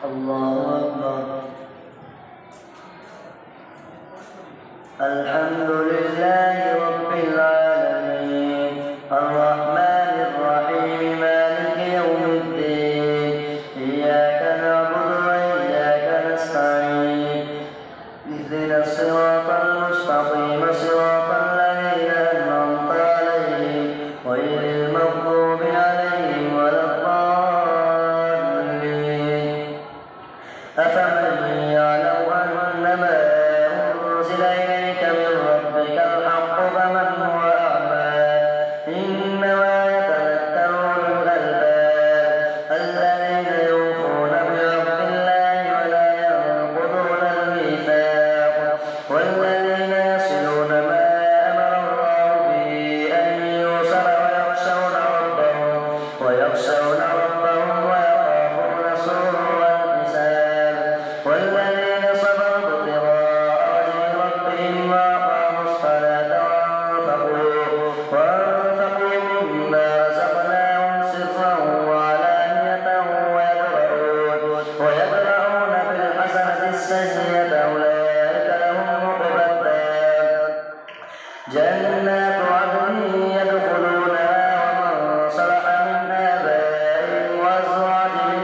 الله أكبر. الحمد لله رب العالمين الرحمن الرحيم مالك يوم الدين إياك نعبد وإياك نستعين اهدنا الصراط المستقيم صراط الذين أنعمت عليهم غير المغضوب عليهم ولا الضالين. أفمن يعلم أنما أنزل إليك من ربك الحق كمن هو أعمى إنما يتذكر أولو الألباب الذين يوفون بعهد الله ولا ينقضون الميثاق والذين يصلون ما أمر الله به أن يوصل ويخشون ربهم ويخافون سوء الحساب والذين صبروا ابتغاء وجه ربهم وأقاموا الصلاة وأنفقوا مما رزقناهم سرا وعلانية ويدرؤون بالحسنة السيئة أولئك لهم عقبى الدار جنات عدن يدخلونها ومن صلح من آبائهم وأزواجهم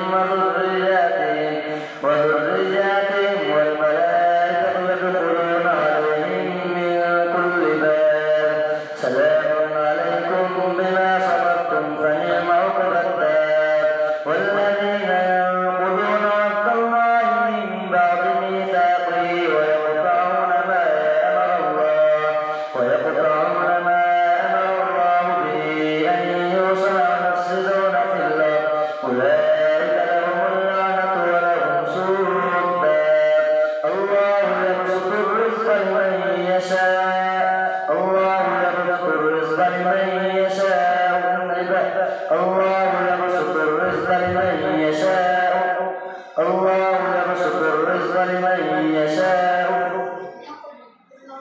وذرياتهم والملائكة يدخلون عليهم من كل باب سلام عليكم بما صبرتم فنعم عقبى الدار والذين ينقضون عهد الله من بعد ميثاقه ويقطعون ما أمر الله به أن يوصل ويفسدون في الأرض أولئك لهم اللعنة ولهم سوء الدار.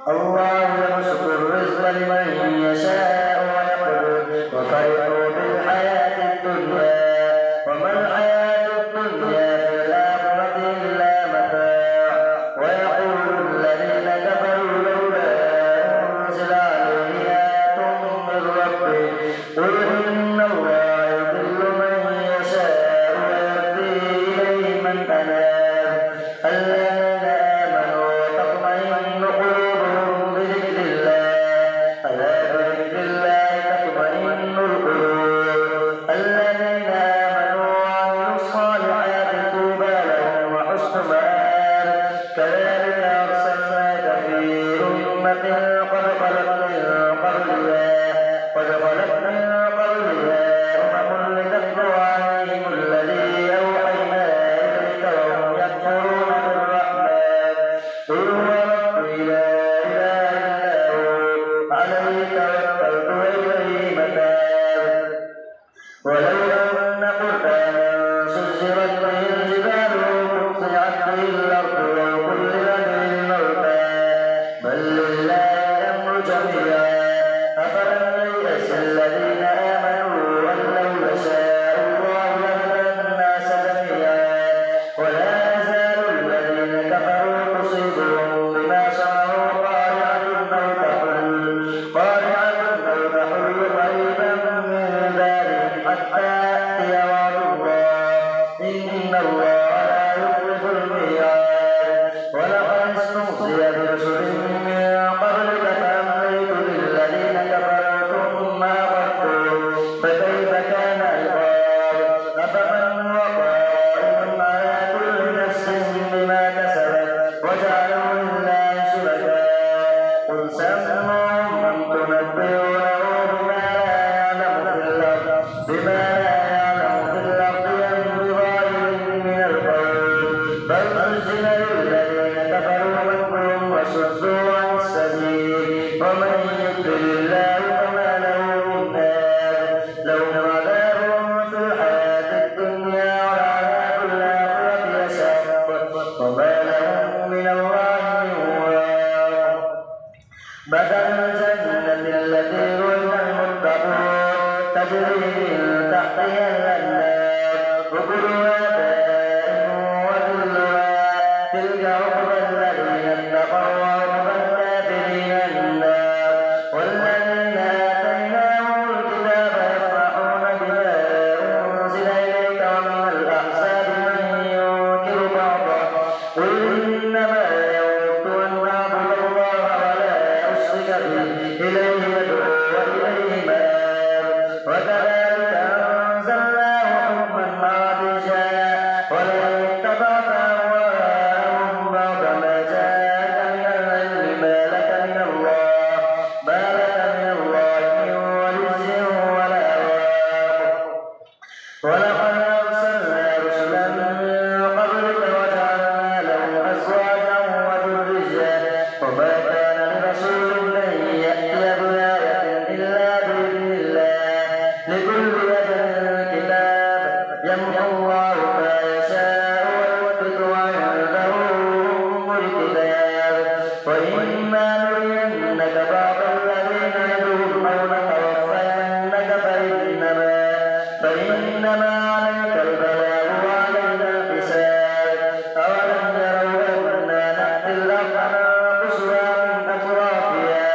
الله يبسط الرزق لمن يشاء ويقدر وفرحوا بالحياة الدنيا وما الحياة الدنيا في الآخرة إلا متاع ويقول الذين كفروا لولا أنزل عليه آية من ربه قل إن الله يضل من يشاء ويهدي إليه من أناب الذين آمنوا وتطمئن قلوبهم بذكر الله ألا بذكر الله تطمئن القلوب الذين آمنوا وعملوا الصالحات طوبى لهم وحسن مآب كذلك أرسلناك في أمة قد خلت من قبلها أمم لتتلو عليهم الذي أوحينا إليك وهم يكفرون بالرحمن قل هو ربي لا إله إلا هو عليه توكلت وإليه متاب ولو أن قرآنا سيرت به الجبال وقطعت به الأرض وكلم به الموتى بل لله الأمر جميعا أفلم ييأس الذين آمنوا أن لو يشاء الله لهدى الناس جميعا ولا يزال الذين كفروا تصيبهم بما صنعوا قارعة أو تحل قريبا من ذلك حتى يأتي وعد الله إن الله لا يخلف الميعاد ولقد استهزئ برسل من قبلك فأمليت للذين كفروا ثم أخذتهم فكيف كان عقاب أفمن هو قائم على كل نفس بما كسبت وجعلوا لله شركاء قل سموهم من تنبئونه بما لا يعلم في الأرض أم بغير من الله ما يشاء ويثبت وعنده أم الكتاب وإما نرينك بعض الذي نعدهم أو نتوفينك فإنما عليك البلاغ وعلينا الحساب أولم يروا أنا نأتي الأرض ننقصها من أطرافها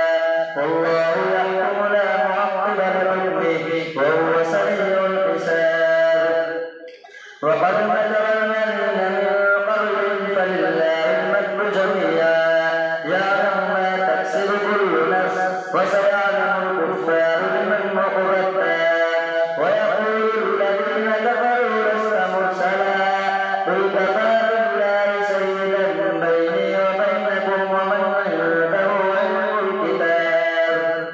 والله يحكم لا معقب لحكمه وهو سريع الحساب وقد مكر الذين من قبلهم فلله المكر جميعا يعلم ما تكسب كل نفس وسيعلم الكفار لمن عقب الدار ويقول الذين كفروا لست مرسلا قل كفى بالله شهيدا بيني وبينكم ومن عنده علم الكتاب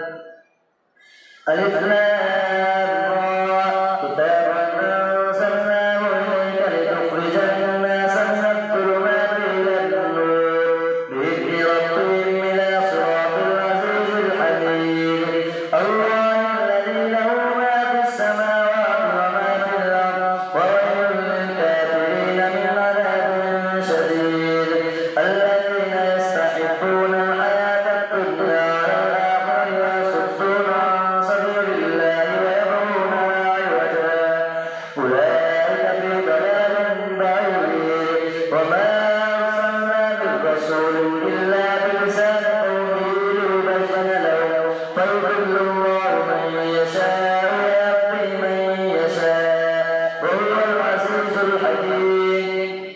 ألف لام را كتاب أنزلناه إليك لتخرج الناس من الظلمات إلى النور بإذن ربهم إلى صراط العزيز الحميد الله الذي له ما في السماوات وما في الأرض وويل للكافرين من عذاب شديد الذين يستحبون الحياة الدنيا على الآخرة ويصدون عن سبيل الله ويبغونها عوجا أولئك في ضلال بعيد وما أرسلنا من رسول إلا بلسان قومه ليبين لهم فيضل الله من يشاء ويهدي من يشاء وهو العزيز الحكيم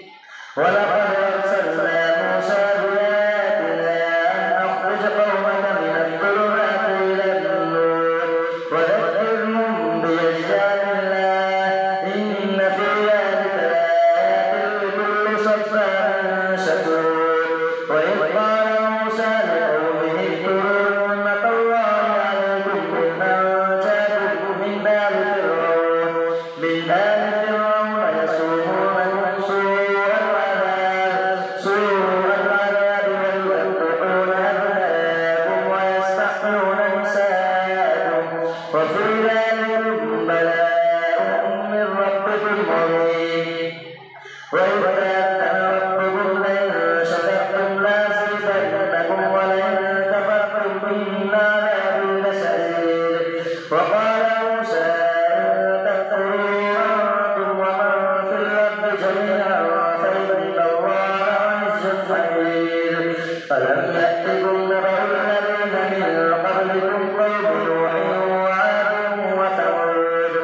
ولقد أرسلنا موسى بآياتنا أن أخرج قومك من الظلمات إلى النور وذكرهم بأيام الله إن في ذلك لآيات لكل صبار شكور وإذ قال موسى لقومه اذكروا نعمة الله عليكم إذ أنجاكم من آل فرعون يسومونكم سوء العذاب ويذبحون أبناءكم ويستحيون نساءكم وفي ذلكم بلاء من ربكم عظيم وإذ تأذن ربكم لئن شكرتم لأزيدنكم ولئن كفرتم إن عذابي لشديد وقال موسى إن تكفروا أنتم ومن في الأرض جميعا فإن الله عزيز حكيم ألم يأتكم نبأ الذين من قبلكم قوم نوح وعاد وثمود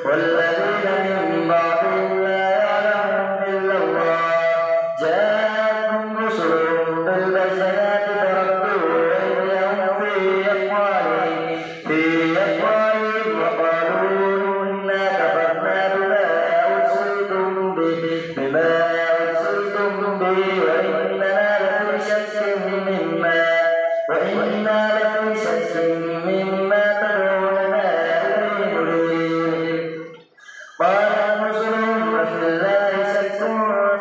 والذين من بعدهم لا يعلمهم إلا الله جاءتهم رسلهم بالبينات فردوا أيديهم في أفواههم وقالوا إنا كفرنا بما أرسلتم به وإننا لفي شك مما تدعوننا إليه مريب قالت رسلهم أفي الله شك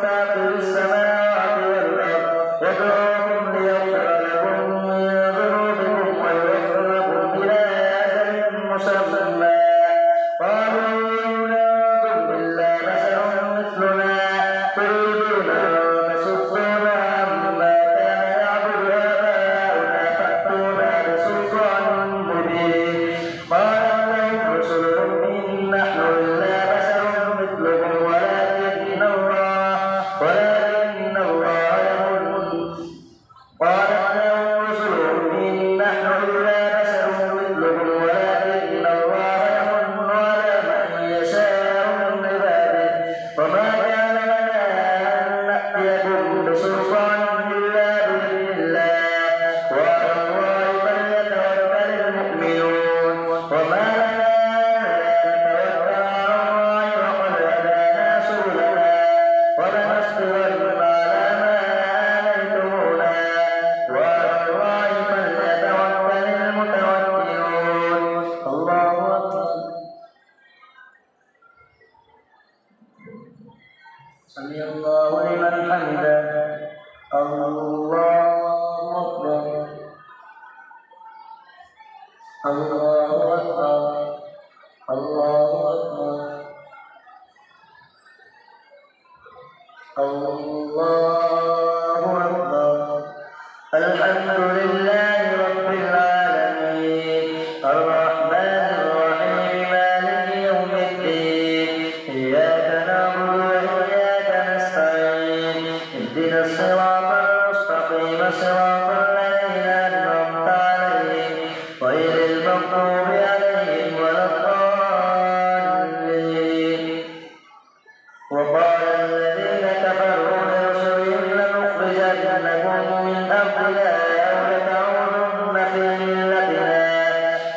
فاطر السماوات والأرض يدعوكم ليغفر لكم من ذنوبكم ويؤخركم إلى أجل مسمى قالوا إن أنتم إلا بشر مثلنا تريدون أن تصدونا عما كان يعبد آباؤنا فأتونا بسلطان مبين قالت لهم رسلهم إن نحن إلا بشر مثلكم ولكن الله يمن قالت لهم رسلهم إن نحن إلا بشر مثلكم ولكن الله يمن على من يشاء من عباده وما كان لنا أن نأتيكم بسلطان إلا بإذن الله وعلى الله فليتوكل المؤمنون وما لنا ألا نتوكل على الله وقد هدانا سبلنا ولنصبرن على ما آذيتمونا وعلى الله فليتوكل المتوكلون الله أكبر سمع الله لمن حمده الله أكبر الله أكبر الله أكبر الله أكبر. الحمد لله رب العالمين الرحمن الرحيم مالك يوم الدين إياك نعبد وإياك نستعين اهدنا الصراط المستقيم صراط الذين أنعمت عليهم غير المغضوب عليهم ولا الضالين. وقال الذين كفروا لرسلهم لنخرجنكم من أرضنا أو لتعودن في ملتنا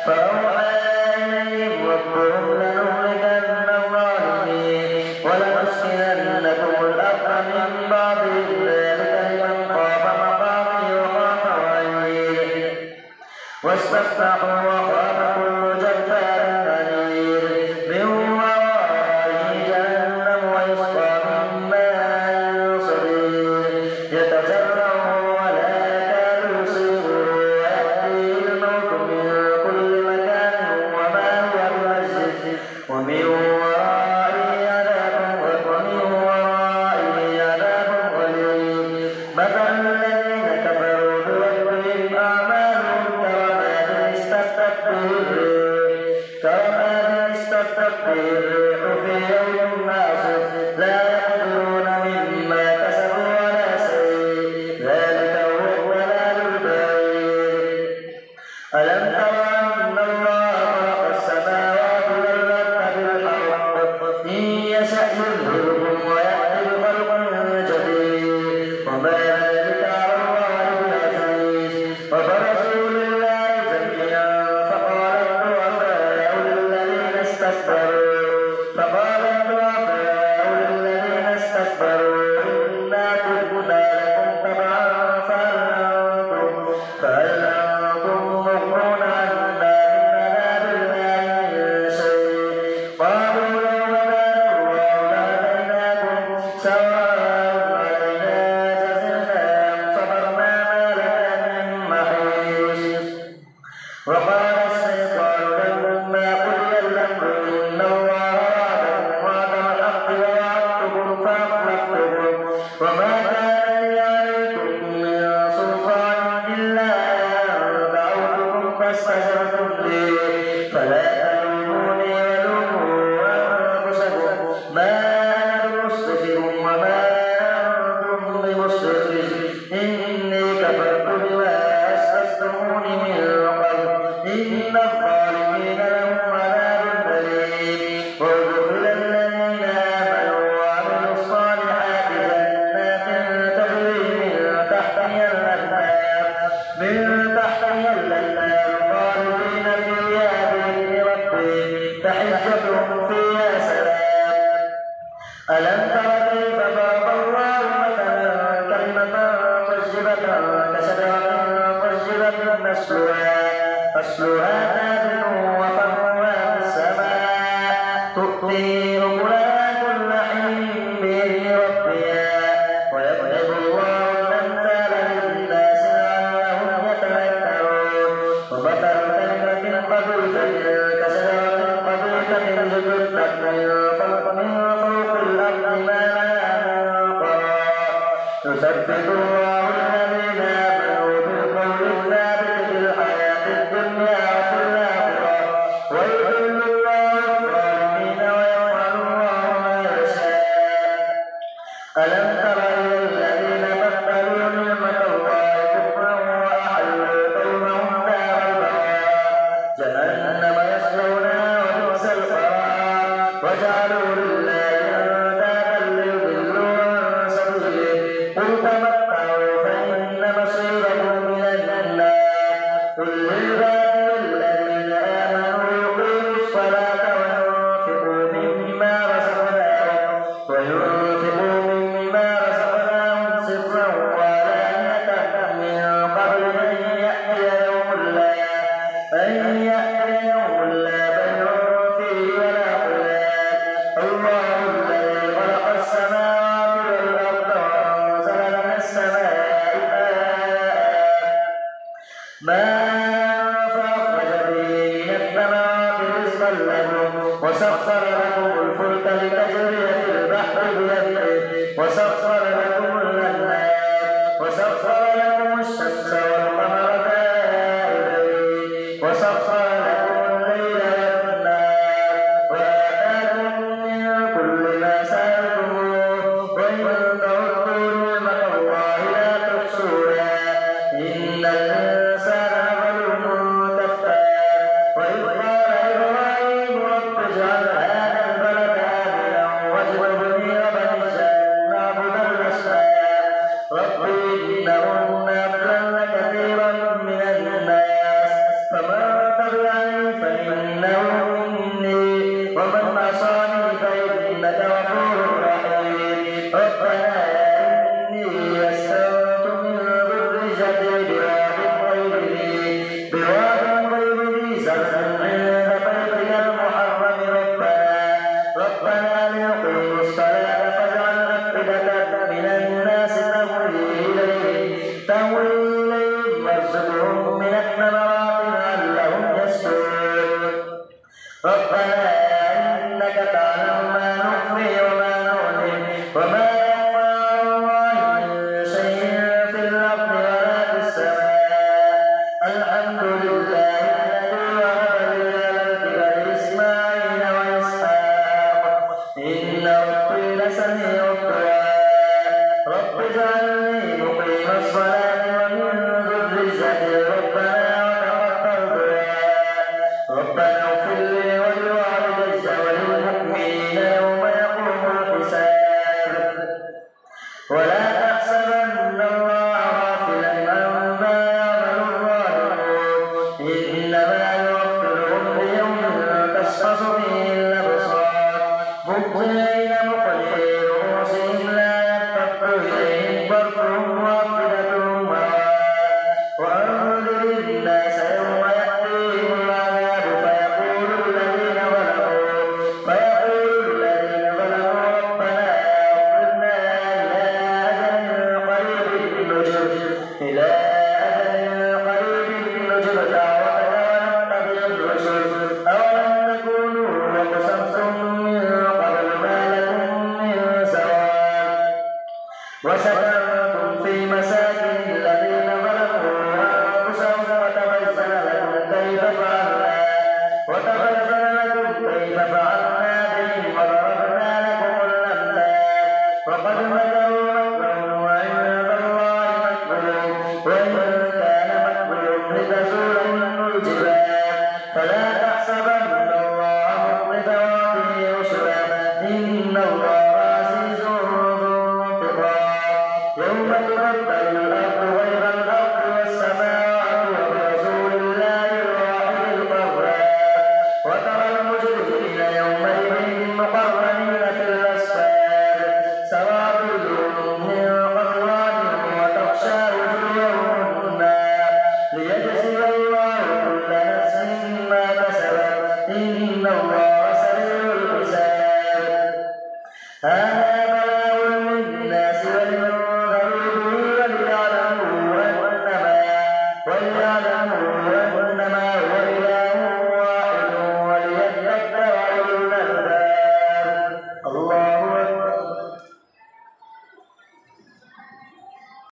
فأوحى إليهم ربهم لنهلكن الظالمين ولنسكننكم الأرض من بعدهم ذلك لمن خاف مقامي وخاف وعيد واستفتحوا وخاف كل جبار عنيد من ورائه جهنم ويسقى من ماء صديد يتجرعه ولا يكاد يصيبه ويأتيه الموت من كل مكان وما هو بمسجد ومن ورائه عذاب غليظ. مثل الذين كفروا بربهم أعمالهم كرماد اشتدت به الريح في يوم عاصف لا يقدرون مما كسبوا على شيء ذلك هو الضلال البعيد. ألم تر أن الله خلق السماوات والأرض بالحق إن يشأ يذهبكم ويأتي بخلق جديد وما ذلك على الله بعزيز. وبرزوا لله جميعا فقال الضعفاء للذين استكبروا إنا كنا لكم تبعا فهل أنتم مغنون عنا من عذاب الله من شيء. قالوا لو هدانا الله لهديناكم سواء علينا جزعنا أم صبرنا ما لنا من محيص. وقال الشيطان لما قضي الأمر إن الله وعدكم وعد الحق ووعدتكم فأخلفتكم وما كان لي عليكم من سلطان إلا أن دعوتكم فاستجبتم لي فلا تلوموني ولوموا أنفسكم ما أنا بمصرخكم وما أنتم بمصرخي إني كفرت بما أشركتموني من قبل إن الظالمين لهم عذاب أليم. وادخل الذين آمنوا وعملوا الصالحات جنات تجري من تحتها الأنهار خالدين فيها بإذن ربهم تحيتهم فيها سلام. ألم تر كيف ضرب الله مثلا كلمة طيبة كشجرة طيبة أصلها ثابت وفرعها في السماء تؤتي أكلها كل حين بإذن ربها ويضرب الله الأمثال للناس لعلهم يتذكرون. ومثل كلمة خبيثة كشجرة خبيثة اجتثت من فوق الأرض ما لها من قرار يثبت الله الذين آمنوا بالقول الثابت في الحياة الدنيا وفي الآخرة ويضل الله الظالمين ويفعل الله ما يشاء. ألم تر إلى الذين بدلوا نعمة الله كفرا وأحلوا قومهم دار البوار جهنم يصلونها وبئس القرار وجعلوا لله أندادا ليضلوا عن سبيله قل تمتعوا فإن مصيركم إلى النار. قل للعباد الذين آمنوا يقيموا الصلاة وينفقوا مما رزقناهم سرا وعلانية من قبل أن يأتي يوم لا بيع فيه ولا خلال. الله الذي خلق السماوات والأرض وأنزل من السماء ماء فأخرج به من الثمرات رزقا لكم وسخر لكم الفلك لتجري في البحر لسميع الدعاء رب اجعلني مقيم الصلاة ومن ذريتي ربنا وتقبل دعاء ربنا اغفر لي ولوالدي وللمؤمنين يوم يقوم الحساب ولا تحسبن الله غافلا عما يعمل الظالمون إنما يوفرهم بيوم تشخص فيه الأبصار مهطعين مقنعي رؤوسهم لا يرتد إليهم طرفهم وأفئدتهم هواء وأنذر الناس يوم يأتيهم العذاب فيقول الذين ظلموا ربنا أخرنا إلى أجل قريب نجب دعوتنا ونتبع الرسل أولم تكونوا أقسمتم من قبل ما لكم من زوال